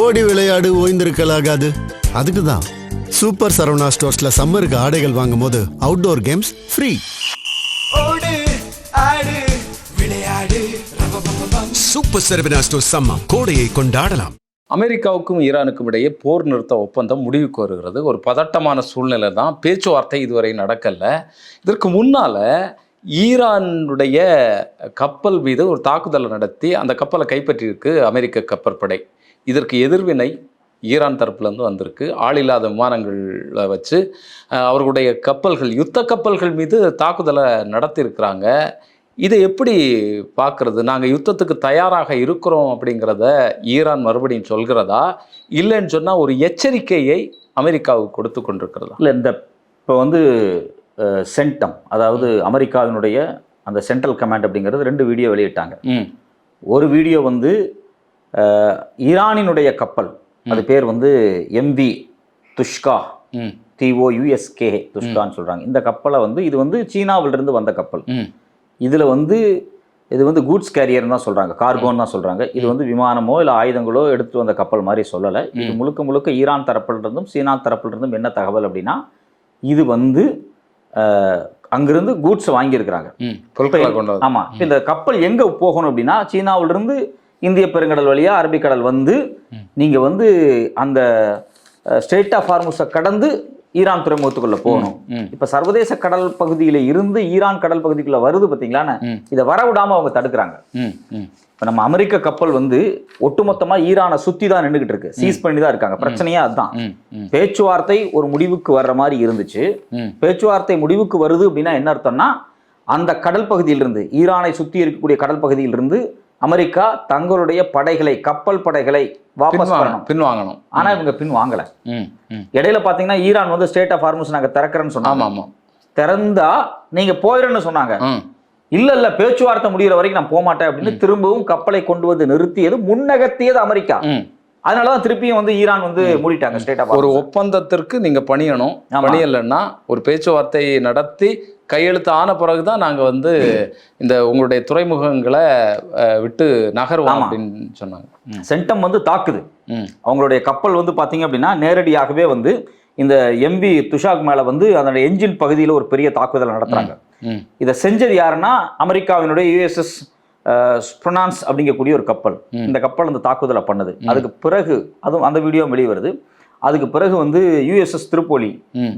ஓடி விளையாடு ஓய்ந்திருக்கலாகாது. அதுக்கு தான் சூப்பர் சரவணா ஸ்டோர்ஸ்ல சம்மருக்கு ஆடைகள் வாங்கும் போது outdoor games free. Super Saravana stores summer கோடையை கொண்டாடலாம். அமெரிக்காவுக்கும் ஈரானுக்கும் இடையே போர் நிறுத்த ஒப்பந்தம் முடிவுக்கு வருகிறது. ஒரு பதட்டமான சூழ்நிலை தான். பேச்சுவார்த்தை இதுவரை நடக்கல. இதற்கு முன்னால் ஈரானுடைய கப்பல் மீது ஒரு தாக்குதலை நடத்தி அந்த கப்பலை கைப்பற்றியிருக்கு அமெரிக்க கப்பற்படை. இதற்கு எதிர்வினை ஈரான் தரப்புலேருந்து வந்திருக்கு. ஆளில்லாத விமானங்களை வச்சு அவர்களுடைய கப்பல்கள், யுத்த கப்பல்கள் மீது தாக்குதலை நடத்தியிருக்கிறாங்க. இதை எப்படி பார்க்குறது? நாங்கள் யுத்தத்துக்கு தயாராக இருக்கிறோம் அப்படிங்கிறத ஈரான் மறுபடியும் சொல்கிறதா, இல்லைன்னு சொன்னால் ஒரு எச்சரிக்கையை அமெரிக்காவுக்கு கொடுத்து கொண்டிருக்கிறதா? இல்லை, இப்போ சென்டம், அதாவது அமெரிக்காவினுடைய அந்த சென்ட்ரல் கமாண்ட் அப்படிங்கிறது 2 வீடியோ வெளியிட்டாங்க. ஒரு வீடியோ ஈரானினுடைய கப்பல், அது பேர் எம்வி துஷ்கா, TOUSKA துஷ்கான்னு சொல்கிறாங்க. இந்த கப்பலை இது சீனாவிலிருந்து வந்த கப்பல். இதில் இது கூட்ஸ் கேரியர்னு தான் சொல்கிறாங்க, கார்கோன்னு தான் சொல்கிறாங்க. இது விமானமோ இல்லை ஆயுதங்களோ எடுத்து வந்த கப்பல் மாதிரி சொல்லலை. இது முழுக்க முழுக்க ஈரான் தரப்பிலிருந்தும் சீனா தரப்பிலிருந்தும் என்ன தகவல் அப்படின்னா, இது அங்கிருந்து கூட்ஸ் வாங்கியிருக்கிறாங்க. ஆமாம். இப்போ இந்த கப்பல் எங்கே போகணும் அப்படின்னா, சீனாவிலிருந்து இந்திய பெருங்கடல் வழியாக அரபிக்கடல் நீங்கள் அந்த ஸ்ட்ரெய்ட் ஆஃப் ஹார்முஸை கடந்து ஈரான் துறைமுகத்துக்குள்ள போகணும். இப்ப சர்வதேச கடல் பகுதியில இருந்து ஈரான் கடல் பகுதிக்குள்ள வருது பாத்தீங்களா, இதை வர விடாம அவங்க தடுக்கிறாங்க. இப்ப நம்ம அமெரிக்க கப்பல் ஒட்டுமொத்தமா ஈரானை சுத்தி தான் நின்றுகிட்டு இருக்கு, சீஸ் பண்ணி தான் இருக்காங்க. பிரச்சனையா அதுதான். பேச்சுவார்த்தை ஒரு முடிவுக்கு வர்ற மாதிரி இருந்துச்சு. பேச்சுவார்த்தை முடிவுக்கு வருது அப்படின்னா என்ன அர்த்தம்னா, அந்த கடல் பகுதியிலிருந்து, ஈரானை சுத்தி இருக்கக்கூடிய கடல் பகுதியிலிருந்து அமெரிக்கா தங்களுடைய படைகளை, கப்பல் படைகளை வாபஸ் பின்வாங்கணும். ஆனா இவங்க பின் வாங்கல. இடையில பாத்தீங்கன்னா ஈரான் ஸ்டேட் ஆஃப் ஹார்முஸ் நாங்க திறக்கிறேன்னு சொன்னாங்க. திறந்தா நீங்க போயிடுன்னு சொன்னாங்க. இல்ல பேச்சுவார்த்தை முடிகிற வரைக்கும் நான் போக மாட்டேன் அப்படின்னு திரும்பவும் கப்பலை கொண்டு வந்து நிறுத்தியது, முன்னகர்த்தியது அமெரிக்கா. அதனாலதான் திருப்பியும் ஈரான் மூடிட்டாங்க ஸ்டேட் ஆஃப். ஒரு ஒப்பந்தத்திற்கு நீங்க பணியணும், பணியலைன்னா ஒரு பேச்சுவார்த்தை நடத்தி கையெழுத்து ஆன பிறகுதான் நாங்க இந்த உங்களுடைய துறைமுகங்களை விட்டு நகர்வோம் அப்படின்னு சொன்னாங்க. சென்டம் தாக்குது. அவங்களுடைய கப்பல் பாத்தீங்க அப்படின்னா நேரடியாகவே இந்த எம்பி துஷாக் மேல அதனுடைய என்ஜின் பகுதியில் ஒரு பெரிய தாக்குதல் நடத்துறாங்க. இதை செஞ்சது யாருன்னா அமெரிக்காவினுடைய USS ஸ்ப்ரொனான்ஸ் அப்படிங்கக்கூடிய ஒரு கப்பல். இந்த கப்பல் அந்த தாக்குதலை பண்ணுது. அதுக்கு பிறகு அதுவும் அந்த வீடியோ வெளியே வருது. அதுக்கு பிறகு USS திருப்போலி,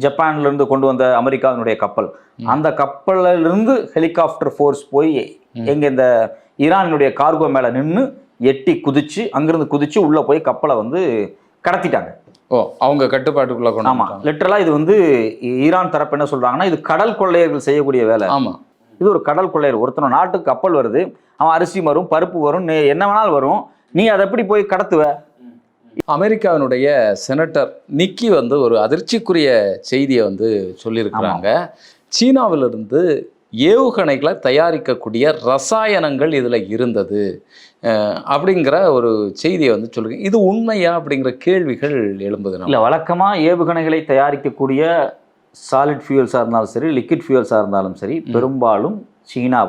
ஜப்பான்ல இருந்து கொண்டு வந்த அமெரிக்காவினுடைய கப்பல், அந்த கப்பல்ல இருந்து ஹெலிகாப்டர் ஃபோர்ஸ் போய் எங்க இந்த ஈரானுடைய கார்கோ மேல நின்று எட்டி குதிச்சு, அங்கிருந்து குதிச்சு உள்ள போய் கப்பலை கடத்திட்டாங்க. அவங்க கட்டுப்பாட்டுக்குள்ள கொண்டு. ஆமா, லிட்டரலா இது ஈரான் தரப்பு என்ன சொல்றாங்கன்னா, இது கடல் கொள்ளையர்கள் செய்யக்கூடிய வேலை. ஆமா, இது ஒரு கடல் கொள்ளையர். ஒருத்தன நாட்டுக்கு கப்பல் வருது, அவன் அரிசி வரும், பருப்பு வரும், என்ன வேணாலும் வரும், நீ அதை எப்படி போய் கடத்துவ? அமெரிக்காவினுடைய செனட்டர் நிக்கி ஒரு அதிர்ச்சிக்குரிய செய்தியை சொல்லியிருக்கிறாங்க. சீனாவிலிருந்து ஏவுகணைகளை தயாரிக்கக்கூடிய ரசாயனங்கள் இதில் இருந்தது அப்படிங்கிற ஒரு செய்தியை சொல்லுங்க. இது உண்மையா அப்படிங்கிற கேள்விகள் எழும்புது. இல்லை, வழக்கமாக ஏவுகணைகளை தயாரிக்கக்கூடிய சாலிட் ஃபியூல்ஸாக இருந்தாலும் சரி, லிக்விட் ஃபியூல்ஸாக இருந்தாலும் சரி, பெரும்பாலும் சீனா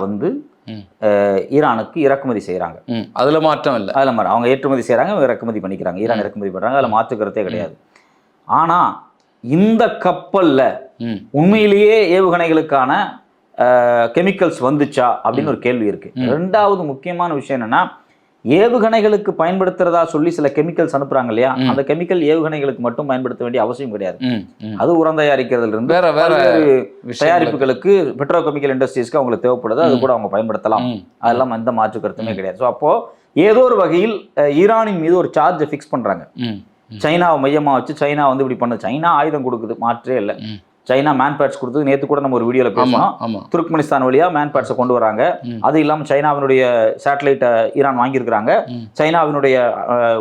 ஈரானுக்கு இறக்குமதி செய்கிறாங்க. அதில் மாற்றம் இல்லை. அதில் அவங்க ஏற்றுமதி செய்கிறாங்க, இறக்குமதி பண்ணிக்கிறாங்க. ஈரான் இறக்குமதி பண்ணுறாங்க, அதில் மாற்றுக்கிறதே கிடையாது. ஆனால் இந்த கப்பலில் உண்மையிலேயே ஏவுகணைகளுக்கான கெமிக்கல்ஸ் வந்துச்சா அப்படின்னு ஒரு கேள்வி இருக்கு. 2வது முக்கியமான விஷயம் என்னன்னா, ஏவுகணைகளுக்கு பயன்படுத்துறதா சொல்லி சில கெமிக்கல்ஸ் அனுப்புறாங்க இல்லையா, அந்த கெமிக்கல் ஏவுகணைகளுக்கு மட்டும் பயன்படுத்த வேண்டிய அவசியம் கிடையாது. அது உரம் தயாரிக்கிறதுல இருந்து வேற தயாரிப்புகளுக்கு, பெட்ரோ கெமிக்கல் இண்டஸ்ட்ரீஸ்க்கு அவங்களுக்கு தேவைப்படுது, அது கூட அவங்க பயன்படுத்தலாம். அதெல்லாம் எந்த மாற்று கருத்துமே கிடையாது. ஸோ அப்போ ஏதோ ஒரு வகையில் ஈரானின் மீது ஒரு சார்ஜை ஃபிக்ஸ் பண்றாங்க. சைனாவை மையமா வச்சு சைனா இப்படி பண்ணுது. சைனா ஆயுதம் கொடுக்குது, மாற்றே இல்லை. சைனா மேன்பேட்ஸ் கொடுத்தது நேற்று கூட நம்ம ஒரு வீடியோவில் பேசணும். துர்க்மெனிஸ்தான் வழியா மேன்பேட்ஸை கொண்டு வராங்க. அது இல்லாமல் சைனாவினுடைய சேட்டலைட்டை ஈரான் வாங்கியிருக்கிறாங்க. சைனாவினுடைய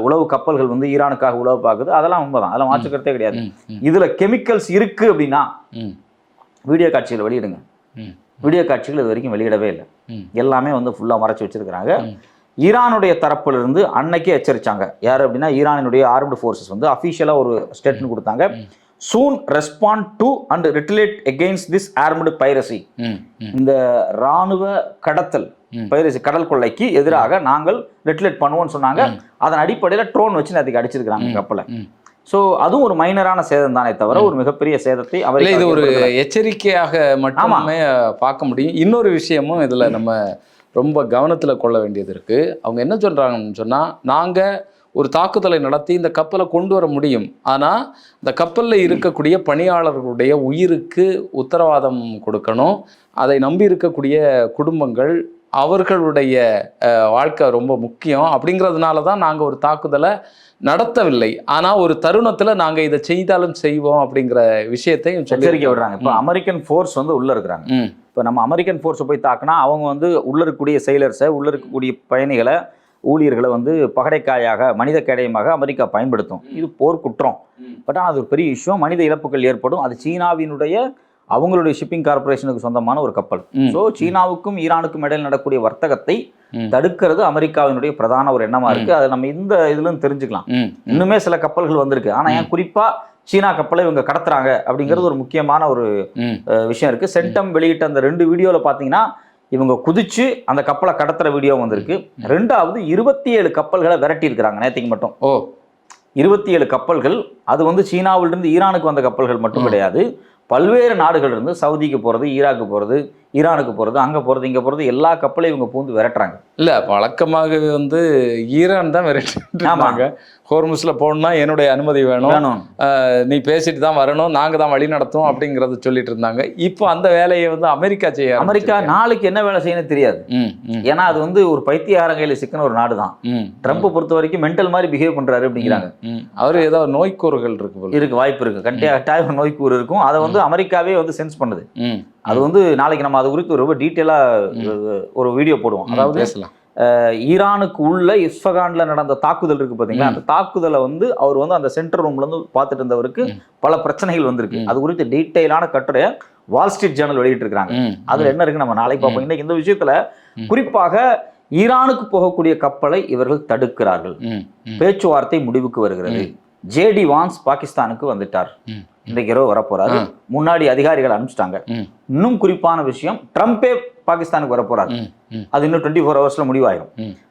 உளவு கப்பல்கள் ஈரானுக்காக உளவு பார்க்குது. அதெல்லாம் உண்மைதான், அதெல்லாம் மாற்றுக்கிறதே கிடையாது. இதுல கெமிக்கல்ஸ் இருக்கு அப்படின்னா வீடியோ காட்சிகள் வெளியிடுங்க. வீடியோ காட்சிகள் இது வரைக்கும் வெளியிடவே இல்லை. எல்லாமே ஃபுல்லா மறைச்சு வச்சிருக்கிறாங்க. ஈரானுடைய தரப்புல இருந்து அன்னைக்கே எச்சரிச்சாங்க. யார் அப்படின்னா, ஈரானுடைய ஆர்ம்டு ஃபோர்ஸஸ் அஃபீஷியலா ஒரு ஸ்டேட்மெண்ட் கொடுத்தாங்க. soon respond to and retaliate against this armed piracy. இந்த ராணுவ கடத்தல் பைரசி கடல் கொள்ளைக்கு எதிராக நாங்கள் ரெட்டிலேட் பண்ணுவோம்னு சொன்னாங்க. அதன் அடிப்படையில் ட்ரோன் வச்சு அதுக்கு அடிச்சிருக்கிறாங்க கப்பலை. ஸோ அதுவும் ஒரு மைனரான சேதம் தானே தவிர ஒரு மிகப்பெரிய சேதத்தை அவர் இது ஒரு எச்சரிக்கையாக மட்டுமே பார்க்க முடியும். இன்னொரு விஷயமும் இதுல நம்ம ரொம்ப கவனத்தில் கொள்ள வேண்டியது இருக்கு. அவங்க என்ன சொல்றாங்கன்னு சொன்னா, நாங்க ஒரு தாக்குதலை நடத்தி இந்த கப்பலை கொண்டு வர முடியும், ஆனால் இந்த கப்பலில் இருக்கக்கூடிய பணியாளர்களுடைய உயிருக்கு உத்தரவாதம் கொடுக்கணும். அதை நம்பி இருக்கக்கூடிய குடும்பங்கள், அவர்களுடைய வாழ்க்கை ரொம்ப முக்கியம். அப்படிங்கிறதுனால தான் நாங்கள் ஒரு தாக்குதலை நடத்தவில்லை, ஆனால் ஒரு தருணத்தில் நாங்கள் இதை செய்தாலும் செய்வோம் அப்படிங்கிற விஷயத்தையும் எச்சரிக்கை விடுறாங்க. இப்போ அமெரிக்கன் ஃபோர்ஸ் வந்து உள்ளே இருக்கிறாங்க. இப்போ நம்ம அமெரிக்கன் ஃபோர்ஸை போய் தாக்குனா அவங்க வந்து உள்ளே இருக்கக்கூடிய செயலர்ஸை, உள்ளே இருக்கக்கூடிய பயணிகளை, ஊழியர்களை வந்து பகடைக்காயாக, மனித கேடயமாக அமெரிக்கா பயன்படுத்தும். இது போர் குற்றம். பட் ஆனால் அது ஒரு பெரிய விஷயம். மனித இழப்புகள் ஏற்படும். அது சீனாவினுடைய அவங்களுடைய ஷிப்பிங் கார்பரேஷனுக்கு சொந்தமான ஒரு கப்பல். ஸோ சீனாவுக்கும் ஈரானுக்கும் இடையில் நடக்கக்கூடிய வர்த்தகத்தை தடுக்கிறது அமெரிக்காவினுடைய பிரதான ஒரு எண்ணமா இருக்கு. அதை நம்ம இந்த இதுல தெரிஞ்சுக்கலாம். இன்னுமே சில கப்பல்கள் வந்திருக்கு, ஆனா ஏன் குறிப்பா சீனா கப்பலை இவங்க கடத்துறாங்க அப்படிங்கிறது ஒரு முக்கியமான ஒரு விஷயம் இருக்கு. சென்டம் வெளியிட்ட அந்த 2 வீடியோல பாத்தீங்கன்னா இவங்க குதிச்சு அந்த கப்பலை கடத்துற வீடியோ வந்திருக்கு. 2வது 27 கப்பல்களை விரட்டி இருக்கிறாங்க நேற்றுக்கு மட்டும். 27 கப்பல்கள். அது வந்து சீனாவிலிருந்து ஈரானுக்கு வந்த கப்பல்கள் மட்டும் கிடையாது, பல்வேறு நாடுகள் இருந்து சவுதிக்கு போகிறது, ஈராக்கு போகிறது, ஈரானுக்கு போகிறது, அங்கே போகிறது, இங்கே போகிறது, எல்லா கப்பலையும் இவங்க பூந்து விரட்டுறாங்க. இல்லை, வழக்கமாகவே வந்து ஈரான் தான் விரட்டுறாங்க. ஹோர்முஸில் போகணும்னா என்னுடைய அனுமதி வேணும், நீ பேசிட்டு தான் வரணும், நாங்கள் தான் வழி நடத்தும் அப்படிங்கிறத சொல்லிட்டு இருந்தாங்க. இப்போ அந்த வேலையை வந்து அமெரிக்கா செய்ய, அமெரிக்கா நாளைக்கு என்ன வேலை செய்யணும் தெரியாது. ஏன்னா அது வந்து ஒரு பைத்தியாரங்கையில் சிக்கன ஒரு நாடு தான். ட்ரம்ப் பொறுத்த வரைக்கும் மென்டல் மாதிரி பிஹேவ் பண்றாரு அப்படிங்கிறாங்க. அவர் ஏதோ நோய்க்கூறுகள் இருக்கு வாய்ப்பு இருக்கு, கட்டாய நோய்க்கூறு இருக்கும். அதை வந்து அமெரிக்காவே வந்து சென்ஸ் பண்ணுது. அது வந்து நாளைக்கு நம்ம அது குறித்து ரொம்ப டீட்டெயிலா ஒரு வீடியோ போடுவோம். அதாவது ஈரானுக்கு உள்ள இஸ்ஃபகான்ல நடந்த தாக்குதல் இருக்கு பாத்தீங்களா, அந்த தாக்குதலை வந்து அவர் வந்து அந்த சென்டர் ரூம்ல இருந்து பார்த்துட்டு இருந்தவருக்கு பல பிரச்சனைகள் வந்திருக்கு. அது குறித்து டீட்டெயிலான கட்டுரை வால் ஸ்ட்ரீட் ஜேர்னல் வெளியிட்டு இருக்காங்க. அதுல என்ன இருக்கு நம்ம நாளைக்கு பார்ப்போம். இன்னைக்கு இந்த விஷயத்துல குறிப்பாக ஈரானுக்கு போகக்கூடிய கப்பலை இவர்கள் தடுக்கிறார்கள். பேச்சுவார்த்தை முடிவுக்கு வருகிறது. ஜேடி வான்ஸ் பாகிஸ்தானுக்கு வந்துட்டார், இன்றைக்கு இரவு வரப்போறாரு. முன்னாடி அதிகாரிகள் அனுப்பிச்சிட்டாங்க. இன்னும் குறிப்பான விஷயம், ட்ரம்பே பாகிஸ்தானுக்கு வரப்போறாரு. அது இன்னும் 24 ஹவர்ஸ்ல முடிவாயிரும்.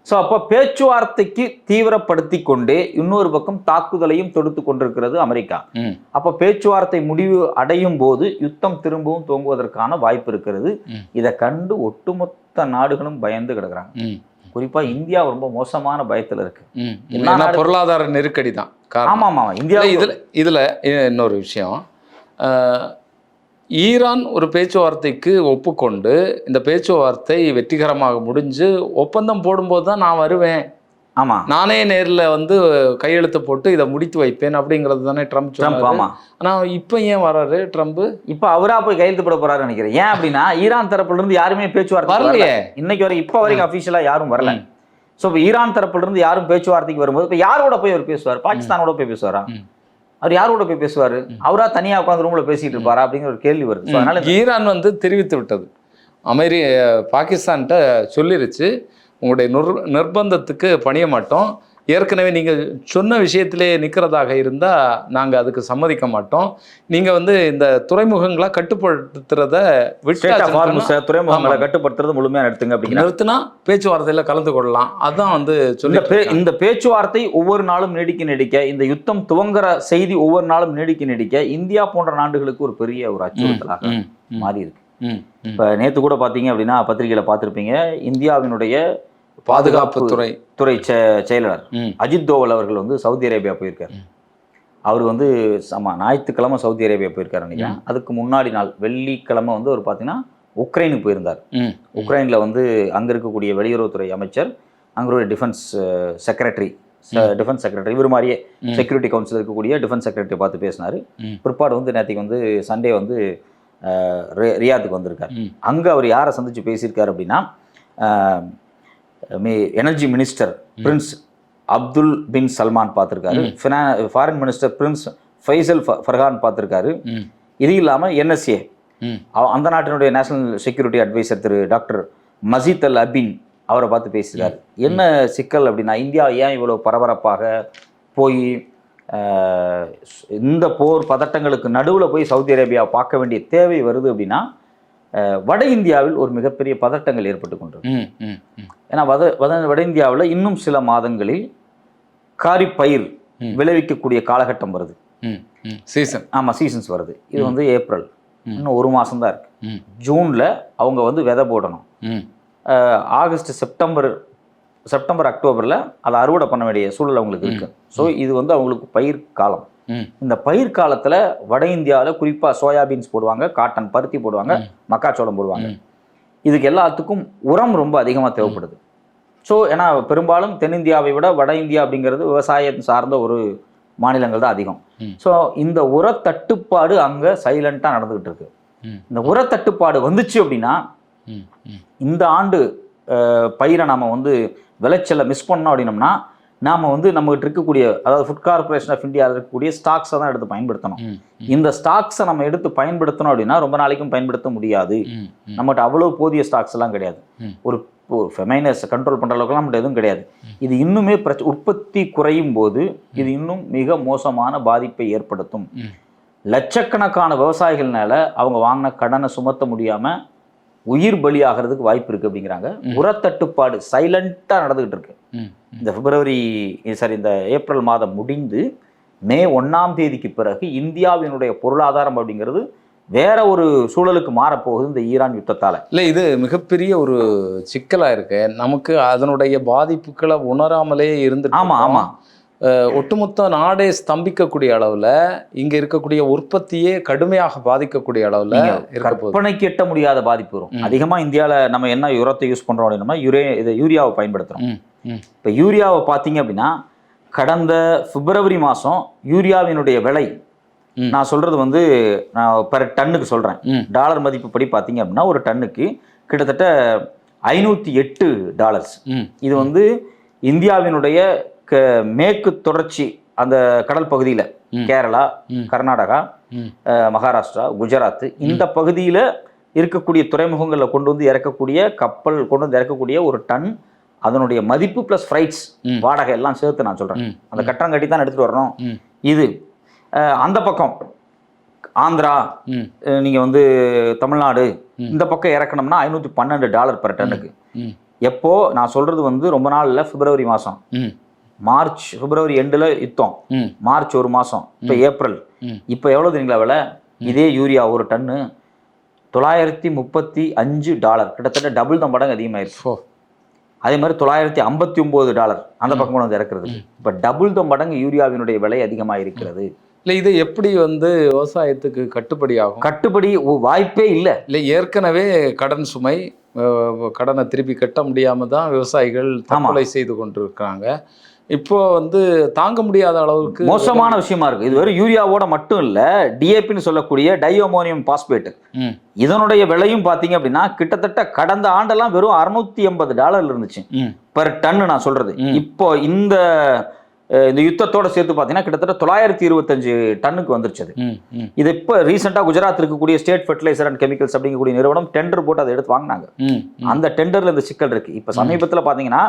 ஸோ அப்போ பேச்சுவார்த்தைக்கு தீவிரப்படுத்தி கொண்டே இன்னொரு பக்கம் தாக்குதலையும் தொடுத்து கொண்டிருக்கிறது அமெரிக்கா. அப்போ பேச்சுவார்த்தை முடிவு அடையும் போது யுத்தம் திரும்பவும் துவங்குவதற்கான வாய்ப்பு இருக்கிறது. இதை கண்டு ஒட்டுமொத்த நாடுகளும் பயந்து கிடக்குறாங்க. குறிப்பா இந்தியா ரொம்ப மோசமான பயத்துல இருக்கு. பொருளாதார நெருக்கடி தான். ஆமா ஆமா, இந்தியா இதுல இன்னொரு விஷயம், ஈரான் ஒரு பேச்சுவார்த்தைக்கு ஒப்புக்கொண்டு இந்த பேச்சுவார்த்தை வெற்றிகரமாக முடிஞ்சு ஒப்பந்தம் போடும்போது தான் நான் வருவேன், ஆமா நானே நேரில் வந்து கையெழுத்து போட்டு இதை முடித்து வைப்பேன் அப்படிங்கிறது தானே ட்ரம்ப். ஆமா, ஆனா இப்போ ஏன் வர்றாரு ட்ரம்ப்? இப்போ அவரா போய் கையெழுத்து போட போறாரு நினைக்கிறேன். ஏன் அப்படின்னா ஈரான் தரப்புல இருந்து யாருமே பேச்சுவார்த்தை வரலையே இன்னைக்கு வரைக்கும். இப்போ வரைக்கும் அஃபீஷியலா யாரும் வரல. ஸோ இப்போ ஈரான் தரப்புல இருந்து யாரும் பேச்சுவார்த்தைக்கு வரும்போது இப்போ யாரோட போய் அவர் பேசுவார்? பாகிஸ்தானோட போய் பேசுவாரா? அவர் யாரோட போய் பேசுவாரு? அவரா தனியா உட்காந்து ரூம்ல பேசிட்டு இருப்பாரா அப்படிங்கிற ஒரு கேள்வி வருது. அதனால ஈரான் வந்து தெரிவித்து விட்டது, பாகிஸ்தான்கிட்ட சொல்லிருச்சு, உங்களுடைய நிர்பந்தத்துக்கு பணிய மாட்டோம், ஏற்கனவே நீங்கள் சொன்ன விஷயத்திலே நிற்கிறதாக இருந்தால் நாங்கள் அதுக்கு சம்மதிக்க மாட்டோம், நீங்கள் வந்து இந்த துறைமுகங்களை கட்டுப்படுத்துறத துறைமுகங்களை கட்டுப்படுத்துறது முழுமையாக எடுத்துங்க அப்படின்னு நிறுத்தினா பேச்சுவார்த்தையில் கலந்து கொள்ளலாம். அதான் வந்து சொல்லி இந்த பேச்சுவார்த்தை ஒவ்வொரு நாளும் நீடிக்க இந்த யுத்தம் துவங்குற செய்தி ஒவ்வொரு நாளும் நீடிக்க இந்தியா போன்ற நாடுகளுக்கு ஒரு பெரிய ஒரு அச்சுறுத்தலாக மாறி இருக்கு. இப்போ நேற்று கூட பார்த்தீங்க அப்படின்னா பத்திரிகையில பார்த்துருப்பீங்க, இந்தியாவினுடைய பாதுகாப்புத்துறை செயலாளர் அஜித் தோவல் அவர்கள் வந்து சவுதி அரேபியா போயிருக்காரு. அவர் வந்து ஞாயிற்றுக்கிழமை சவுதி அரேபியா போயிருக்காரு நினைக்கிறேன். அதுக்கு முன்னாடி நாள் வெள்ளிக்கிழமை வந்து அவர் பார்த்தீங்கன்னா உக்ரைனுக்கு போயிருந்தார். உக்ரைனில் வந்து அங்கே இருக்கக்கூடிய வெளியுறவுத்துறை அமைச்சர், அங்கே டிஃபென்ஸ் செக்ரட்டரி இவர் மாதிரியே செக்யூரிட்டி கவுன்சில் இருக்கக்கூடிய டிஃபென்ஸ் செக்ரட்டரி பார்த்து பேசினார். பிற்பாடு வந்து நேற்றுக்கு வந்து சண்டே வந்து ரியாத்துக்கு வந்திருக்கார். அங்கே அவர் யாரை சந்திச்சு பேசியிருக்காரு அப்படின்னா, எனர்ஜி மினிஸ்டர் பிரின்ஸ் அப்துல் பின் சல்மான் பார்த்துருக்காரு, foreign minister Prince Faisal Farhan பார்த்துருக்காரு. இது இல்லாமல் NSA அந்த நாட்டினுடைய நேஷனல் செக்யூரிட்டி அட்வைசர் திரு டாக்டர் மஜீத் அல் அபின் அவரை பார்த்து பேசியிருக்காரு. என்ன சிக்கல் அப்படின்னா, இந்தியா ஏன் இவ்வளோ பரபரப்பாக போய் இந்த போர் பதட்டங்களுக்கு நடுவில் போய் சவுதி அரேபியா பார்க்க வேண்டிய தேவை வருது அப்படின்னா வட இந்தியாவில் ஒரு மிகப்பெரிய பதட்டங்கள் ஏற்பட்டு கொண்டிருக்கு. ஏன்னா வட இந்தியாவில் இன்னும் சில மாதங்களில் காரிப் பயிர் விளைவிக்கக்கூடிய காலகட்டம் வருது. சீசன். ஆமாம், சீசன்ஸ் வருது. இது வந்து ஏப்ரல், இன்னும் ஒரு மாதம் தான் இருக்கு. ஜூனில் அவங்க வந்து விதை போடணும். ஆகஸ்ட், செப்டம்பர் அக்டோபரில் அதை அறுவடை பண்ண வேண்டிய சூழல் அவங்களுக்கு இருக்கு. ஸோ இது வந்து அவங்களுக்கு பயிர் காலம். இந்த பயிர் காலத்தில் வட இந்தியாவில் குறிப்பாக சோயாபீன்ஸ் போடுவாங்க, காட்டன் பருத்தி போடுவாங்க, மக்காச்சோளம் போடுவாங்க. இதுக்கு எல்லாத்துக்கும் உரம் ரொம்ப அதிகமாக தேவைப்படுது. ஸோ ஏன்னா பெரும்பாலும் தென்னிந்தியாவை விட வட இந்தியா அப்படிங்கிறது விவசாயம் சார்ந்த ஒரு மாநிலங்கள் தான் அதிகம். ஸோ இந்த உரத்தட்டுப்பாடு அங்கே சைலண்ட்டாக நடந்துகிட்டு இருக்கு. இந்த உரத்தட்டுப்பாடு வந்துச்சு அப்படின்னா இந்த ஆண்டு பயிரை நாம் வந்து விளைச்சலை மிஸ் பண்ணோம் அப்படின்னோம்னா நாம் வந்து நம்மகிட்ட இருக்கக்கூடிய, அதாவது ஃபுட் கார்பரேஷன் ஆஃப் இந்தியாவில் இருக்கக்கூடிய ஸ்டாக்ஸை தான் எடுத்து பயன்படுத்தணும். இந்த ஸ்டாக்ஸை நம்ம எடுத்து பயன்படுத்தணும் அப்படின்னா ரொம்ப நாளைக்கும் பயன்படுத்த முடியாது. நம்மகிட்ட அவ்வளோ போதிய ஸ்டாக்ஸ் எல்லாம் கிடையாது. ஒரு ஃபெமைனஸ் கண்ட்ரோல் பண்ணுற அளவுக்குலாம் நம்மகிட்ட எதுவும் கிடையாது. இது இன்னுமே உற்பத்தி குறையும் போது இது இன்னும் மிக மோசமான பாதிப்பை ஏற்படுத்தும். லட்சக்கணக்கான விவசாயிகள்னால அவங்க வாங்கின கடனை சுமத்த முடியாமல் உயிர் பலியாகிறதுக்கு வாய்ப்பு இருக்குது அப்படிங்கிறாங்க. உரத்தட்டுப்பாடு சைலண்ட்டாக நடந்துகிட்டு இருக்கு. இந்த ஏப்ரல் மாதம் முடிந்து மே 1ஆம் தேதிக்கு பிறகு இந்தியாவினுடைய பொருளாதாரம் அப்படிங்கிறது வேற ஒரு சூழலுக்கு மாறப்போகுது இந்த ஈரான் யுத்தத்தால். இல்லை, இது மிகப்பெரிய ஒரு சிக்கலாக இருக்கு. நமக்கு அதனுடைய பாதிப்புகளை உணராமலே இருந்துட்டு. ஆமாம், ஒட்டுமொத்த நாடே ஸ்தம்பிக்கக்கூடிய அளவில் இங்கே இருக்கக்கூடிய உற்பத்தியே கடுமையாக பாதிக்கக்கூடிய அளவில் கற்பனைக்கு எட்ட முடியாத பாதிப்பு வரும். அதிகமாக இந்தியாவில் நம்ம என்ன உரத்தை யூஸ் பண்ணுறோம் அப்படின்னா யூரியாவை பயன்படுத்துகிறோம். இப்போ யூரியாவை பார்த்தீங்க அப்படின்னா கடந்த பிப்ரவரி மாதம் யூரியாவினுடைய விலை, நான் சொல்கிறது வந்து நான் பெர் டன்னுக்கு சொல்கிறேன், டாலர் மதிப்பு படி பார்த்தீங்க அப்படின்னா ஒரு டன்னுக்கு கிட்டத்தட்ட $508. இது வந்து இந்தியாவினுடைய மேற்கு தொடர்ச்சி அந்த கடல் பகுதியில் கேரளா, கர்நாடகா, மகாராஷ்டிரா, குஜராத் இந்த பகுதியில் இருக்கக்கூடிய துறைமுகங்களில் கொண்டு வந்து இறக்கக்கூடிய கப்பல் கொண்டு வந்து இறக்கக்கூடிய ஒரு டன் அதனுடைய மதிப்பு ப்ளஸ் ஃப்ரைட்ஸ் வாடகை எல்லாம் சேர்த்து நான் சொல்கிறேன். அந்த கட்டணம் கட்டி தான் எடுத்துகிட்டு வரணும். இது அந்த பக்கம் ஆந்திரா, நீங்கள் வந்து தமிழ்நாடு இந்த பக்கம் இறக்கணும்னா $512 பெர் டன்னுக்கு. எப்போ நான் சொல்கிறது வந்து ரொம்ப நாள் இல்லை, பிப்ரவரி மாதம், பிப்ரவரி எண்டில் யுத்தம், மார்ச் ஒரு மாதம், இப்போ ஏப்ரல், இப்போ எவ்வளோ தெரியுங்களா விலை? இதே யூரியா ஒரு டன்னு $935, கிட்டத்தட்ட டபுள் தான் மடங்கு அதிகமாயிருச்சு. அதே மாதிரி $959 அந்த பக்கம் கொண்டு வந்து இறக்குறது. இப்போ டபுள் தான் மடங்கு யூரியாவினுடைய விலை அதிகமாக இருக்கிறது. இல்லை, இது எப்படி வந்து விவசாயத்துக்கு கட்டுப்படி ஆகும்? கட்டுப்படி வாய்ப்பே இல்லை. இல்லை, ஏற்கனவே கடன் சுமை, கடனை திருப்பி கட்ட முடியாமல் தான் விவசாயிகள் தற்கொலை செய்து கொண்டிருக்கிறாங்க. இப்போ வந்து தாங்க முடியாத அளவுக்கு மோசமான விஷயமா இருக்கு. இது வெறும் யூரியாவோட மட்டும் இல்ல, டிஏபின்னு சொல்லக்கூடிய டைஅமோனியம் பாஸ்பேட், இதனுடைய விலையும் பாத்தீங்க அப்படின்னா கிட்டத்தட்ட கடந்த ஆண்டெல்லாம் வெறும் $680 இருந்துச்சு பெர் டன். நான் சொல்றது இப்போ இந்த யுத்தத்தோட சேர்த்து பார்த்தீங்கன்னா கிட்டத்தட்ட 925 டன்னுக்கு வந்துருச்சு. இது இப்போ ரீசெண்டாக குஜராத் இருக்கக்கூடிய ஸ்டேட் ஃபெர்டிலைசர் அண்ட் கெமிக்கல்ஸ் அப்படிங்கக்கூடிய நிறுவனம் டெண்டர் போட்டு அதை எடுத்து வாங்கினாங்க. அந்த டெண்டர்ல இந்த சிக்கல் இருக்கு. இப்போ சமீபத்தில் பார்த்தீங்கன்னா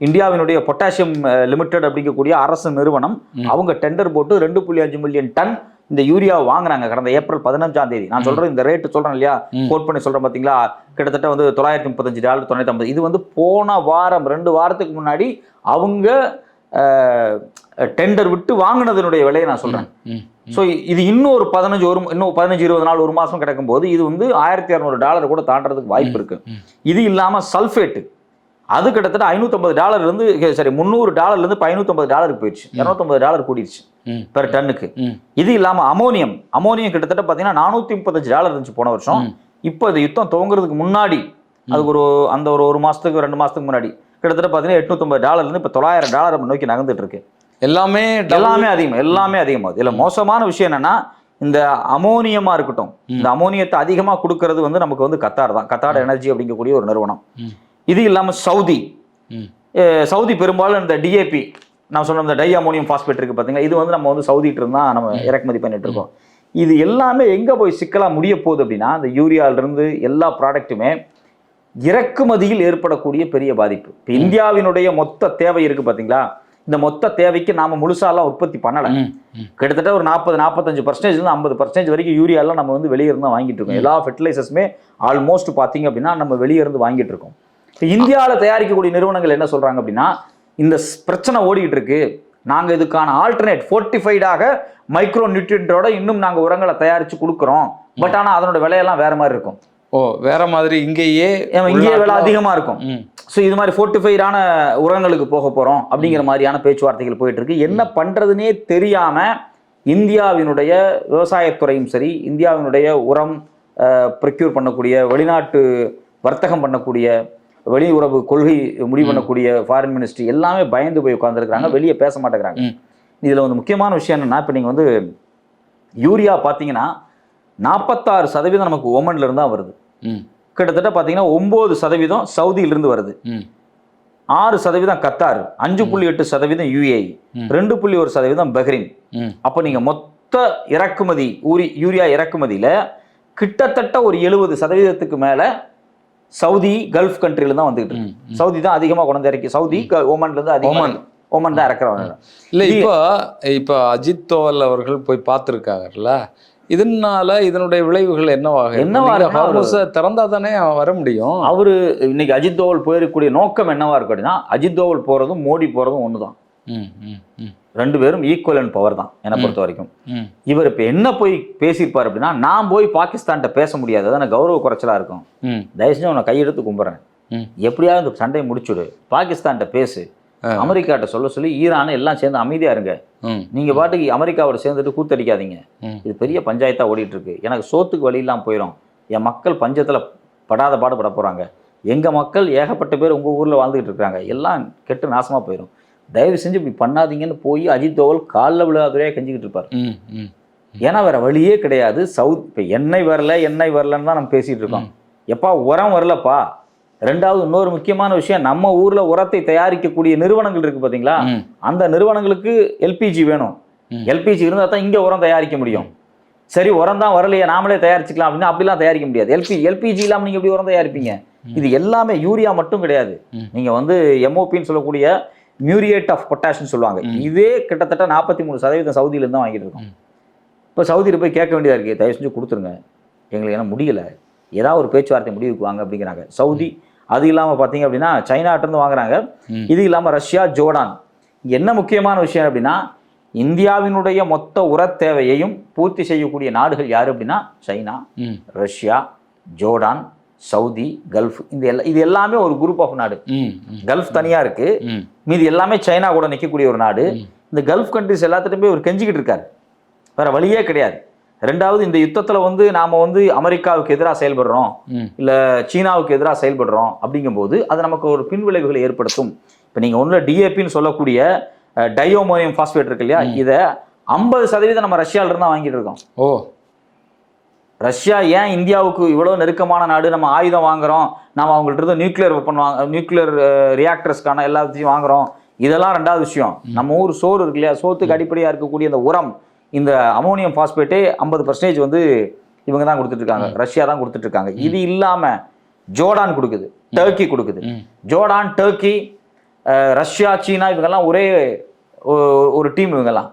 இந்தியாவினுடைய பொட்டாசியம் லிமிடெட் அப்படிங்கக்கூடிய அரசு நிறுவனம் அவங்க டெண்டர் போட்டு 2.5 மில்லியன் டன் இந்த யூரியா வாங்குறாங்க கடந்த ஏப்ரல் 15ஆம் தேதி. நான் சொல்றேன் இந்த ரேட்டு சொல்றேன் இல்லையா, கோட் பண்ணி சொல்றேன் பாத்தீங்களா, கிட்டத்தட்ட வந்து $935, $950. இது வந்து போன வாரம் 2 வாரத்துக்கு முன்னாடி அவங்க டெண்டர் விட்டு வாங்கினதனுடைய விலையை நான் சொல்றேன். ஸோ இது இன்னும் ஒரு 15-20 நாள், ஒரு மாசம் கிடைக்கும் போது இது வந்து $1200 கூட தாண்டறதுக்கு வாய்ப்பு இருக்கு. இது இல்லாம சல்ஃபேட்டு அது கிட்டத்தட்ட $550 இருந்து $300 இருந்து $550 போயிடுச்சு, $250 கூடிடுச்சு பெர் டன்னுக்கு. இது இல்லாம அமோனியம் கிட்டத்தட்ட பாத்தீங்கன்னா $435 இருந்துச்சு போன வருஷம். இப்போ இந்த யுத்தம் துவங்குறதுக்கு முன்னாடி அதுக்கு ஒரு மாசத்துக்கு 2 மாசத்துக்கு முன்னாடி கிட்டத்தட்ட பாத்தீங்கன்னா $850 இருந்து இப்போ $900 நோக்கி நகர்ந்துட்டு இருக்கு. எல்லாமே அதிகமாகுது. இதுல மோசமான விஷயம் என்னன்னா இந்த அமோனியமா இருக்கட்டும், இந்த அமோனியத்தை அதிகமா கொடுக்கறது வந்து நமக்கு வந்து கத்தார் தான், கத்தார் எனர்ஜி அப்படிங்கக்கூடிய ஒரு நிறுவனம். இது இல்லாம சவுதி பெரும்பாலும் இந்த டிஏபி நான் சொன்ன இந்த டை அமோனியம் பாஸ்பேட் இருக்கு பாத்தீங்களா, இது வந்து நம்ம வந்து சவுதிட்டு இருந்தா நம்ம இறக்குமதி பண்ணிட்டு இருக்கோம். இது எல்லாமே எங்க போய் சிக்கலா முடிய போகுது அப்படின்னா இந்த யூரியால இருந்து எல்லா ப்ராடக்ட்டுமே இறக்குமதியில் ஏற்படக்கூடிய பெரிய பாதிப்பு. இப்போ இந்தியாவினுடைய மொத்த தேவை இருக்கு பாத்தீங்களா, இந்த மொத்த தேவைக்கு நாம முழுசாலாம் உற்பத்தி பண்ணலை. கிட்டத்தட்ட ஒரு 40-45% 50% வரைக்கும் யூரியாலாம் நம்ம வந்து வெளியே இருந்து வாங்கிட்டு இருக்கோம். எல்லா ஃபெர்டிலைசர்ஸுமே ஆல்மோஸ்ட் பார்த்தீங்க அப்படின்னா நம்ம வெளியே இருந்து வாங்கிட்டு இருக்கோம். இப்போ இந்தியாவில் தயாரிக்கக்கூடிய நிறுவனங்கள் என்ன சொல்றாங்க அப்படின்னா, இந்த பிரச்சனை ஓடிக்கிட்டு இருக்கு, நாங்கள் இதுக்கான ஆல்டர்னேட் ஃபோர்ட்டிஃபைடாக மைக்ரோ நியூட்ரியன்ட்டோட இன்னும் நாங்கள் உரங்களை தயாரித்து கொடுக்குறோம். பட் ஆனால் அதனோட விலையெல்லாம் வேற மாதிரி இருக்கும். வேற மாதிரி இங்கேயே விலை அதிகமாக இருக்கும். ஸோ இது மாதிரி ஃபோர்ட்டிஃபைடான உரங்களுக்கு போக போகிறோம் அப்படிங்கிற மாதிரியான பேச்சுவார்த்தைகள் போயிட்டு இருக்கு. என்ன பண்ணுறதுனே தெரியாமல் இந்தியாவினுடைய விவசாயத்துறையும் சரி, இந்தியாவினுடைய உரம் ப்ரொக்யூர் பண்ணக்கூடிய, வெளிநாட்டு வர்த்தகம் பண்ணக்கூடிய, வெளியுறவு கொள்கை முடிவு பண்ணக்கூடிய ஃபாரின் மினிஸ்ட்ரி எல்லாமே பயந்து போய் உட்காந்துருக்காங்க, வெளியே பேச மாட்டேங்கிறாங்க. இதில் வந்து முக்கியமான விஷயம் என்னன்னா, இப்போ நீங்கள் வந்து யூரியா பார்த்தீங்கன்னா 46% நமக்கு ஓமன்ல இருந்தா வருது. கிட்டத்தட்ட பார்த்தீங்கன்னா 9% சவுதியிலிருந்து வருது, 6% கத்தார், 5.8% UAE, 2.1% பஹ்ரைன். அப்போ நீங்க மொத்த இறக்குமதி யூரியா இறக்குமதியில கிட்டத்தட்ட ஒரு 70% மேல சவுதி கல்ஃப் கண்ட்ரில தான் வந்துகிட்டு இருக்கு. சவுதி தான் அதிகமா கொண்டு இறக்கி, சவுதி ஓமன்ல இருந்து அதிகமா ஓமன் தான் இறக்குறவங்க. இல்லை இப்போ அஜித் தோவல் அவர்கள் போய் பார்த்துருக்காங்கல்ல, இதனால இதனுடைய விளைவுகள் என்னவாக திறந்தா தானே வர முடியும். அவரு இன்னைக்கு அஜித் தோவல் போயிருக்கக்கூடிய நோக்கம் என்னவா இருக்கு அப்படின்னா, அஜித் தோவல் போறதும் மோடி போறதும் ஒண்ணுதான். ரெண்டு பேரும் ஈக்குவல் அண்ட் பவர் தான் என்னை பொறுத்த வரைக்கும். இவர் இப்ப என்ன போய் பேசியிருப்பார் அப்படின்னா, நான் போய் பாகிஸ்தான்கிட்ட பேச முடியாது, அதான் கௌரவ குறைச்சலா இருக்கும், தயவு செஞ்சு உன்னை கையெடுத்து கும்பிட்றேன், எப்படியாவது இந்த சண்டையை முடிச்சுடு, பாகிஸ்தான்கிட்ட பேசு, அமெரிக்காட்ட சொல்ல சொல்லி ஈரான் எல்லாம் சேர்ந்து அமைதியா இருங்க, நீங்க பாட்டுக்கு அமெரிக்காவோட சேர்ந்துட்டு கூத்தடிக்காதீங்க, இது பெரிய பஞ்சாயத்தா ஓடிட்டு இருக்கு, எனக்கு சோத்துக்கு வழி இல்லாம போயிடும், என் மக்கள் பஞ்சத்துல படாத பாடுபட போறாங்க, எங்க மக்கள் ஏகப்பட்ட பேர் உங்க ஊர்ல வாழ்ந்துகிட்டு இருக்காங்க, எல்லாம் கெட்டு நாசமா போயிடும், தயவு செஞ்சு இப்படி பண்ணாதீங்கன்னு போய் அஜித் தோவல் காலில் விழாதுறையா கெஞ்சிக்கிட்டு இருப்பார். ஏன்னா வேற வழியே கிடையாது. இப்போ எண்ணெய் வரலன்னு தான் நம்ம பேசிட்டு இருக்கோம். எப்பா உரம் வரலப்பா. ரெண்டாவது இன்னொரு முக்கியமான விஷயம், நம்ம ஊர்ல உரத்தை தயாரிக்கக்கூடிய நிறுவனங்கள் இருக்கு பாத்தீங்களா, அந்த நிறுவனங்களுக்கு எல்பிஜி வேணும். எல்பிஜி இருந்தா தான் இங்க உரம் தயாரிக்க முடியும். சரி உரம் தான் வரலையே, நாமளே தயாரிச்சுக்கலாம் அப்படின்னா அப்படிலாம் தயாரிக்க முடியாது. எல்பிஜி இல்லாம நீங்க எப்படி உரம் தயாரிப்பீங்க? இது எல்லாமே யூரியா மட்டும் கிடையாது. நீங்க வந்து எம்ஓபின்னு சொல்லக்கூடிய மியூரியேட் ஆஃப் பொட்டாஷ்னு சொல்லுவாங்க. இதே கிட்டத்தட்ட 43% சவுதியில இருந்து தான் வாங்கிட்டு இருக்கோம். இப்போ சவுதியில் போய் கேட்க வேண்டியதா இருக்கு, தயவு செஞ்சு கொடுத்துருங்க, எங்களுக்கு என்ன முடியல, ஏதாவது ஒரு பேச்சுவார்த்தை முடிவுக்கு வாங்க அப்படிங்கிறாங்க சவுதி. அது இல்லாமல் பார்த்தீங்க அப்படின்னா சைனாட்டிருந்து வாங்குறாங்க. இது இல்லாமல் ரஷ்யா, ஜோர்டான். என்ன முக்கியமான விஷயம் அப்படின்னா, இந்தியாவினுடைய மொத்த உர தேவையையும் பூர்த்தி செய்யக்கூடிய நாடுகள் யாரு அப்படின்னா China, Russia, Jordan, Saudi, gulf. இது எல்லாமே ஒரு குரூப் ஆஃப் நாடு. கல்ஃப் தனியா இருக்கு, மீது எல்லாமே சைனா கூட நிற்கக்கூடிய ஒரு நாடு. இந்த கல்ஃப் கண்ட்ரிஸ் எல்லாத்துட்டும் ஒரு கெஞ்சிக்கிட்டு இருக்காரு, வேற வழியே கிடையாது. ரெண்டாவது, இந்த யுத்தத்துல வந்து நாம வந்து அமெரிக்காவுக்கு எதிராக செயல்படுறோம், இல்ல சீனாவுக்கு எதிராக செயல்படுறோம் அப்படிங்கும்போது அது நமக்கு ஒரு பின்விளைவுகளை ஏற்படுத்தும். இப்ப நீங்க ஒண்ணுல டிஏபின்னு சொல்லக்கூடிய டையோமோனியம் பாஸ்பேட் இருக்கு இல்லையா, இதை 50% நம்ம ரஷ்யால இருந்தா வாங்கிட்டு இருக்கோம். ரஷ்யா ஏன் இந்தியாவுக்கு இவ்வளவு நெருக்கமான நாடு, நம்ம ஆயுதம் வாங்குறோம், நம்ம அவங்கள்ட்ட இருந்து நியூக்ளியர் வெப்பன் நியூக்ளியர் ரியாக்டர்ஸ்க்கான எல்லாத்தையும் வாங்குறோம், இதெல்லாம் ரெண்டாவது விஷயம். நம்ம ஊர் சோறு இருக்கு இல்லையா, சோத்துக்கு அடிப்படையா இருக்கக்கூடிய இந்த உரம், இந்த அமோனியம் பாஸ்பேட்டே 50% வந்து இவங்க தான் கொடுத்துட்டு இருக்காங்க, ரஷ்யா தான் கொடுத்துட்டு இருக்காங்க. இது இல்லாம ஜோர்டான் கொடுக்குது, டர்க்கி கொடுக்குது. ஜோர்டான், டர்க்கி, ரஷ்யா, சீனா இவங்கெல்லாம் ஒரே ஒரு டீம் இவங்கெல்லாம்.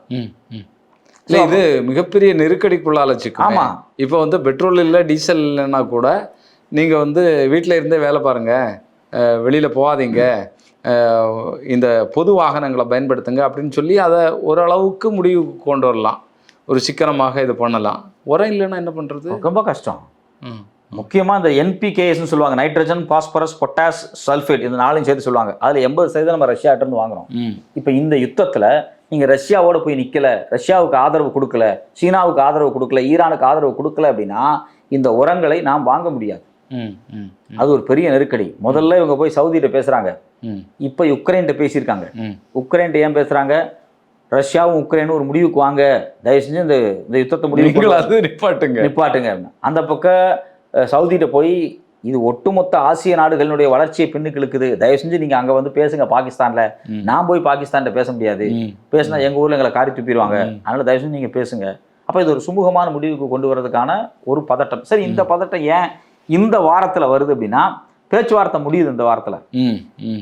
இது மிகப்பெரிய நெருக்கடிக்குள்ளால சிக்கும். ஆமா, இப்போ வந்து பெட்ரோல் இல்லை, டீசல் இல்லைன்னா கூட நீங்க வந்து வீட்டில் இருந்தே வேலை பாருங்க, வெளியில போகாதீங்க, இந்த பொது வாகனங்களை பயன்படுத்துங்க அப்படின்னு சொல்லி அதை ஓரளவுக்கு முடிவுக்கு கொண்டு வரலாம், ஒரு சிக்கனமாக இது பண்ணலாம். உரம் இல்லைன்னா என்ன பண்றது? ரொம்ப கஷ்டம். முக்கியமாக இந்த என்பிகேஎஸ்ன்னு சொல்லுவாங்க, நைட்ரஜன், பாஸ்பரஸ், பொட்டாஸ், சல்ஃபேட், இந்த நாளையும் சேர்த்து சொல்லுவாங்க. அதில் 80% நம்ம ரஷ்யாட்டிருந்து வாங்குறோம். இப்போ இந்த யுத்தத்தில் நீங்கள் ரஷ்யாவோட போய் நிற்கல, ரஷ்யாவுக்கு ஆதரவு கொடுக்கல, சீனாவுக்கு ஆதரவு கொடுக்கல, ஈரானுக்கு ஆதரவு கொடுக்கல அப்படின்னா இந்த உரங்களை நாம் வாங்க முடியாது. அது ஒரு பெரிய நெருக்கடி. முதல்ல இவங்க போய் சவுதிகிட்ட பேசுகிறாங்க, இப்போ யுக்ரைன்கிட்ட பேசியிருக்காங்க. யுக்ரைன்கிட்ட ஏன் பேசுகிறாங்க? ரஷ்யாவும் உக்ரைனும் ஒரு முடிவுக்கு வாங்க, தயவு செஞ்சு இந்த யுத்தத்தை முடிவு நிப்பாட்டுங்க. அந்த பக்கம் சவுதிகிட்ட போய் இது ஒட்டுமொத்த ஆசிய நாடுகளினுடைய வளர்ச்சியை பின்னுக்கு இழுக்குது, தயவு செஞ்சு நீங்க அங்க வந்து பேசுங்க பாகிஸ்தான்ல, நான் போய் பாகிஸ்தான்ல பேச முடியாது, பேசினா எங்க ஊர்ல எங்களை காரி துப்பிடுவாங்க, அதனால தயவு செஞ்சு நீங்க பேசுங்க. அப்ப இது ஒரு சுமூகமான முடிவுக்கு கொண்டு வரதுக்கான ஒரு பதட்டம். சரி, இந்த பதட்டம் ஏன் இந்த வாரத்துல வருது அப்படின்னா, பேச்சுவார்த்தை முடியுது இந்த வாரத்துல,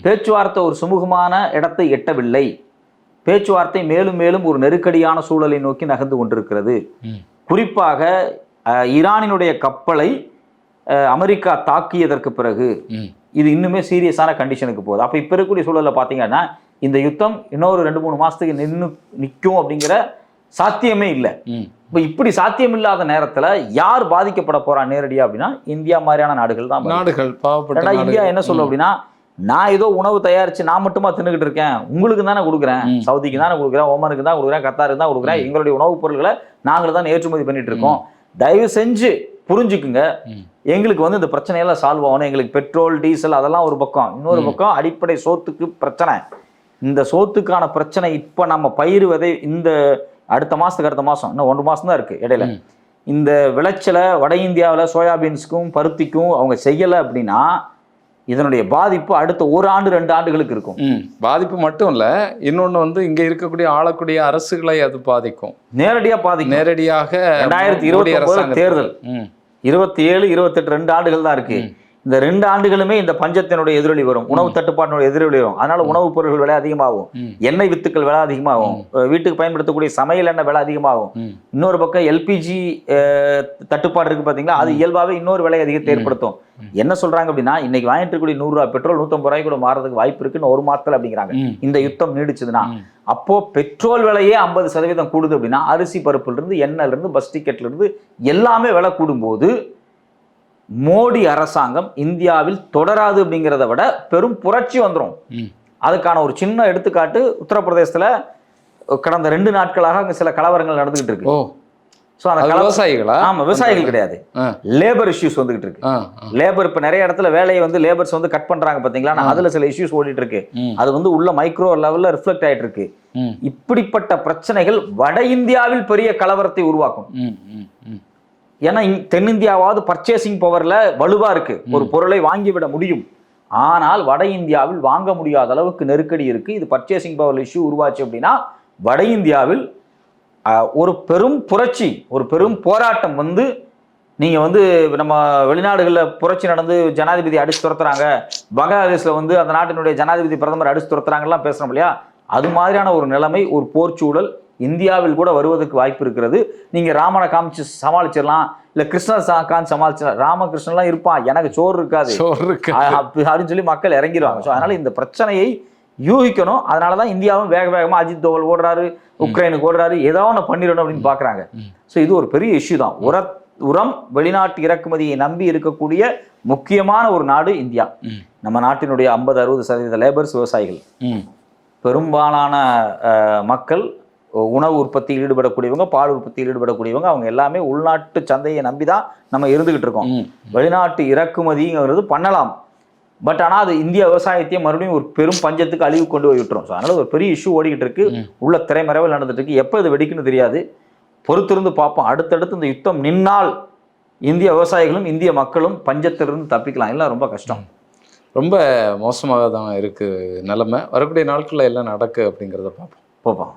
பேச்சுவார்த்தை ஒரு சுமூகமான இடத்தை எட்டவில்லை. பேச்சுவார்த்தை மேலும் மேலும் ஒரு நெருக்கடியான சூழலை நோக்கி நகர்ந்து கொண்டிருக்கிறது. குறிப்பாக ஈரானினுடைய கப்பலை அமெரிக்கா தாக்கியதற்கு பிறகு இது இன்னுமே சீரியஸான கண்டிஷனுக்கு போகுது. அப்போ இப்போ இருக்கக்கூடிய சூழலில் பார்த்தீங்கன்னா இந்த யுத்தம் இன்னொரு 2-3 மாதத்துக்கு நிற்கும் அப்படிங்கிற சாத்தியமே இல்லை. இப்போ இப்படி சாத்தியம் இல்லாத நேரத்தில் யார் பாதிக்கப்பட போறா நேரடியா அப்படின்னா இந்தியா மாதிரியான நாடுகள் தான். பாவப்பட்ட இந்தியா என்ன சொல்லும் அப்படின்னா, நான் ஏதோ உணவு தயாரிச்சு நான் மட்டுமா தின்னுக்கிட்டு இருக்கேன், உங்களுக்கு தானே கொடுக்குறேன், சவுதிக்கு தானே கொடுக்குறேன், ஓமனுக்கு தான் கொடுக்குறேன், கத்தாருக்கு தான் கொடுக்குறேன், எங்களுடைய உணவுப் பொருட்களை நாங்கள் தான் ஏற்றுமதி பண்ணிட்டு இருக்கோம், தயவு செஞ்சு புரிஞ்சுக்குங்க, எங்களுக்கு வந்து இந்த பிரச்சனையெல்லாம் சால்வ் ஆகணும், எங்களுக்கு பெட்ரோல் டீசல் அதெல்லாம் ஒரு பக்கம், இன்னொரு பக்கம் அடிப்படை சோத்துக்கு பிரச்சனை, இந்த சோத்துக்கான பிரச்சனை இப்போ நம்ம பயிர் விதை இந்த அடுத்த மாதம் இன்னும் 1 மாதம் தான் இருக்கு இடையில, இந்த விளைச்சலை வட இந்தியாவில் சோயாபீன்ஸுக்கும் பருத்திக்கும் அவங்க செய்யலை அப்படின்னா இதனுடைய பாதிப்பு அடுத்த 1 ஆண்டு 2 ஆண்டுகளுக்கு இருக்கும். பாதிப்பு மட்டும் இல்ல, இன்னொன்னு வந்து இங்க இருக்கக்கூடிய ஆளக்கூடிய அரசுகளை அது பாதிக்கும், நேரடியா பாதிக்கும். நேரடியாக 2029 தேர்தல் 27, 28 2 ஆண்டுகள் தான் இருக்கு. இந்த 2 ஆண்டுகளுமே இந்த பஞ்சத்தினுடைய எதிரொலி வரும், உணவு தட்டுப்பாட்டினுடைய எதிரொலி வரும். அதனால உணவுப் பொருட்கள் விலை அதிகமாகும், எண்ணெய் வித்துக்கள் விலை அதிகமாகும், வீட்டுக்கு பயன்படுத்தக்கூடிய சமையல் எண்ணெய் விலை அதிகமாகும். இன்னொரு பக்கம் எல்பிஜி தட்டுப்பாடு இருக்கு பாத்தீங்களா, அது இயல்பாவே இன்னொரு விலை அதிகத்தை ஏற்படுத்தும். என்ன சொல்றாங்க அப்படின்னா, இன்னைக்கு வாங்கிட்டு இருக்கக்கூடிய 100 ரூபாய் பெட்ரோல் 150 ரூபாய்க்கு கூட மாறதுக்கு வாய்ப்பு இருக்குன்னு 1 மாதத்துல அப்படிங்கிறாங்க. இந்த யுத்தம் நீடிச்சதுன்னா அப்போ பெட்ரோல் விலையே 50% கூடுது அப்படின்னா அரிசி பருப்புல இருந்து எண்ணெய்ல இருந்து பஸ் டிக்கெட்ல இருந்து எல்லாமே விலை கூடும்போது மோடி அரசாங்கம் இந்தியாவில் தொடராது அப்படிங்கிறத விட பெரும் புரட்சி வந்துடும். அதுக்கான ஒரு சின்ன எடுத்துக்காட்டு உத்தரப்பிரதேசத்துல கடந்த 2 நாட்களாக அங்க சில கலவரங்கள் நடந்துகிட்டு இருக்கு. ஸோ அந்த விவசாயிகளா? ஆமா, விவசாயிகள் கிடையாது, லேபர் இஷ்யூஸ் வந்துகிட்டு இருக்கு. லேபர் இப்ப நிறைய இடத்துல வேலையை வந்து லேபர்ஸ் வந்து கட் பண்றாங்க பாத்தீங்களா, அதுல சில இஷ்யூஸ் ஓடிட்டு இருக்கு, அது வந்து உள்ள மைக்ரோ லெவல்ல ரிஃப்ளெக்ட் ஆயிட்டு இருக்கு. இப்படிப்பட்ட பிரச்சனைகள் வட இந்தியாவில் பெரிய கலவரத்தை உருவாக்கும். ஏன்னா தென்னிந்தியாவாவது பர்ச்சேசிங் பவர்ல வலுவா இருக்கு, ஒரு பொருளை வாங்கிவிட முடியும். ஆனால் வட இந்தியாவில் வாங்க முடியாத அளவுக்கு நெருக்கடி இருக்கு. இது பர்ச்சேசிங் பவர் இஷ்யூ உருவாச்சு அப்படின்னா வட இந்தியாவில் ஒரு பெரும் புரட்சி, ஒரு பெரும் போராட்டம் வந்து நீங்க வந்து நம்ம வெளிநாடுகளில் புரட்சி நடந்து ஜனாதிபதி அடிச்சு துரத்துறாங்க, பங்களாதேஷ்ல வந்து அந்த நாட்டினுடைய ஜனாதிபதி பிரதமர் அடிச்சு துரத்துறாங்கலாம் பேசுறோம் இல்லையா, அது மாதிரியான ஒரு நிலைமை, ஒரு போர்ச்சூழல் இந்தியாவில் கூட வருவதற்கு வாய்ப்பு இருக்கிறது. நீங்க ராமனை காமிச்சு சமாளிச்சிடலாம், இல்ல கிருஷ்ணர் காமிச்சு சமாளிச்சிடலாம், ராமகிருஷ்ணன்லாம் இருப்பான், எனக்கு சோறு இருக்காது அப்படின்னு சொல்லி மக்கள் இறங்கிடுவாங்க. ஸோ அதனால இந்த பிரச்சனையை யூகிக்கணும். அதனாலதான் இந்தியாவும் வேக வேகமா அஜித் தோவல் ஓடுறாரு, உக்ரைனுக்கு ஓடுறாரு, ஏதோ ஒன்று பண்ணிடணும் அப்படின்னு பாக்குறாங்க. ஸோ இது ஒரு பெரிய இஷ்யூ தான். உரம் வெளிநாட்டு இறக்குமதியை நம்பி இருக்கக்கூடிய முக்கியமான ஒரு நாடு இந்தியா. நம்ம நாட்டினுடைய 50-60% லேபர்ஸ் விவசாயிகள், பெரும்பாலான மக்கள் உணவு உற்பத்தியில் ஈடுபடக்கூடியவங்க, பால் உற்பத்தியில் ஈடுபடக்கூடியவங்க, அவங்க எல்லாமே உள்நாட்டு சந்தையை நம்பி தான் நம்ம இருந்துகிட்டு இருக்கோம். வெளிநாட்டு இறக்குமதிங்கிறது பண்ணலாம், பட் ஆனால் அது இந்திய விவசாயத்தையே மறுபடியும் ஒரு பெரும் பஞ்சத்துக்கு அழிவு கொண்டு போய் விட்டுரும். ஸோ அதனால ஒரு பெரிய இஷ்யூ ஓடிக்கிட்டு இருக்கு, உள்ள திரைமறைவில் நடந்துட்டு இருக்கு. எப்போ இது வெடிக்குன்னு தெரியாது, பொறுத்திருந்து பார்ப்போம். அடுத்தடுத்து இந்த யுத்தம் நின்னால் இந்திய விவசாயிகளும் இந்திய மக்களும் பஞ்சத்திலிருந்து தப்பிக்கலாம். எல்லாம் ரொம்ப கஷ்டம், ரொம்ப மோசமாக தான் இருக்கு நிலைமை. வரக்கூடிய நாட்களில் எல்லாம் நடக்கு அப்படிங்கிறத பார்ப்போம்.